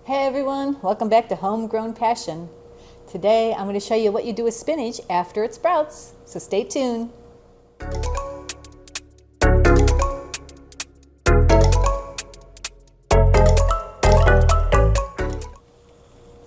Hey everyone, welcome back to Homegrown Passion. Today I'm going to show you what you do with spinach after it sprouts, so stay tuned.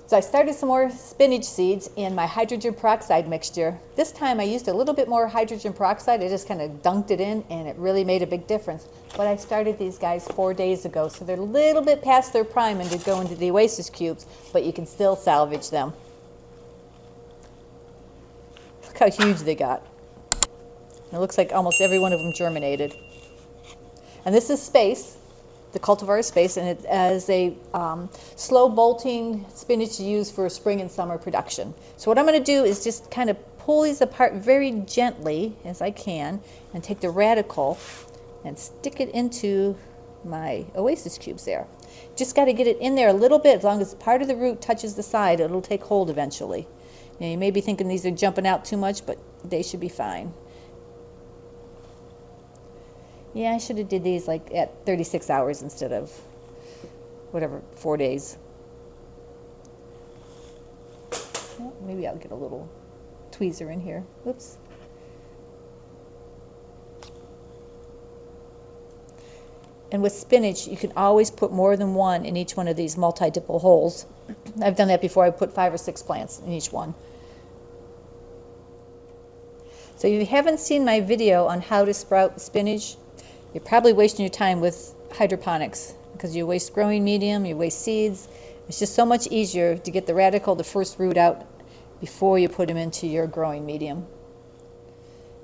So I started some more spinach seeds in my hydrogen peroxide mixture. This time I used a little bit more hydrogen peroxide. I just kind of dunked it in and it really made a big difference. But I started these guys 4 days ago, so they're a little bit past their prime and to go into the Oasis cubes, but you can still salvage them. Look how huge they got. It looks like almost every one of them germinated. And this is Space, the cultivar Space, and it is a slow bolting spinach to use for spring and summer production. So what I'm going to do is just kind of pull these apart very gently as I can and take the radicle and stick it into my Oasis cubes there. Just got to get it in there a little bit. As long as part of the root touches the side, it'll take hold eventually. Now, you may be thinking these are jumping out too much, but they should be fine. Yeah, I should have did these like at 36 hours instead of whatever, 4 days. Well, maybe I'll get a little tweezer in here. Oops. And with spinach, you can always put more than one in each one of these multi-dipple holes. I've done that before. I put 5 or 6 plants in each one. So if you haven't seen my video on how to sprout spinach, you're probably wasting your time with hydroponics because you waste growing medium, you waste seeds. It's just so much easier to get the radicle, the first root out before you put them into your growing medium.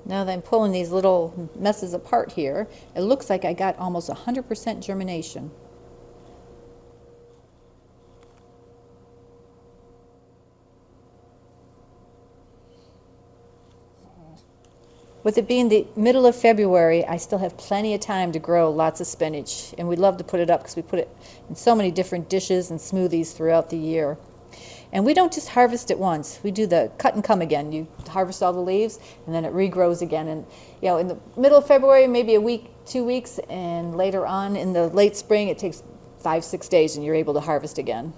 Now that I'm pulling these little messes apart here, it looks like I got almost 100% germination. With it being the middle of February, I still have plenty of time to grow lots of spinach, and we love to put it up because we put it in so many different dishes and smoothies throughout the year. And we don't just harvest it once. We do the cut and come again. You harvest all the leaves, and then it regrows again. And you know, in the middle of February, maybe a week, 2 weeks, and later on in the late spring, it takes 5, 6 days, and you're able to harvest again.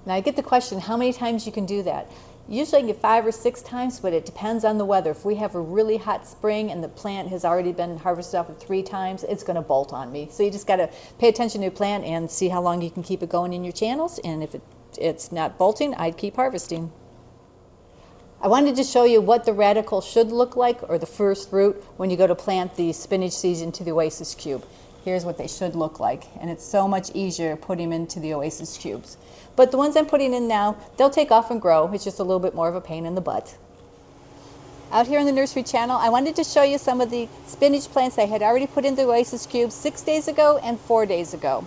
Now I get the question, how many times you can do that? Usually I can get 5 or 6 times, but it depends on the weather. If we have a really hot spring and the plant has already been harvested off 3 times, it's going to bolt on me. So you just got to pay attention to your plant and see how long you can keep it going in your channels. And if it's not bolting, I'd keep harvesting. I wanted to show you what the radicle should look like, or the first root, when you go to plant the spinach seeds into the Oasis cube. Here's what they should look like, and it's so much easier to put them into the Oasis cubes. But the ones I'm putting in now, they'll take off and grow. It's just a little bit more of a pain in the butt. Out here on the Nursery Channel, I wanted to show you some of the spinach plants I had already put in the Oasis cubes 6 days ago and 4 days ago.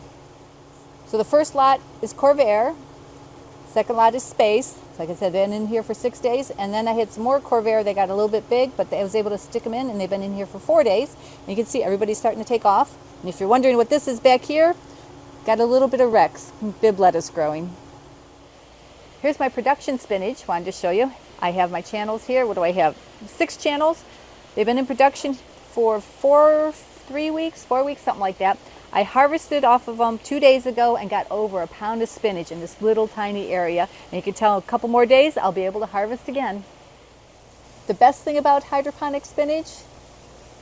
So the first lot is Corvair, second lot is Space. Like I said, they've been in here for 6 days, and then I had some more Corvair. They got a little bit big, but I was able to stick them in, and they've been in here for 4 days. And you can see everybody's starting to take off. And if you're wondering what this is back here, got a little bit of Rex, bib lettuce growing. Here's my production spinach, wanted to show you. I have my channels here. What do I have? 6 channels. They've been in production for 4 weeks, something like that. I harvested off of them 2 days ago and got over a pound of spinach in this little tiny area. And you can tell in a couple more days I'll be able to harvest again. The best thing about hydroponic spinach,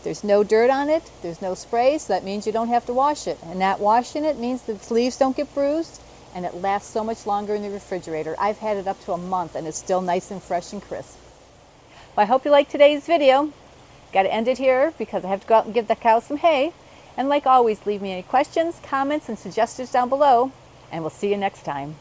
there's no dirt on it, there's no spray, so that means you don't have to wash it. And not washing it means the leaves don't get bruised, and it lasts so much longer in the refrigerator. I've had it up to a month and it's still nice and fresh and crisp. Well, I hope you liked today's video. Got to end it here because I have to go out and give the cows some hay. And like always, leave me any questions, comments, and suggestions down below, and we'll see you next time.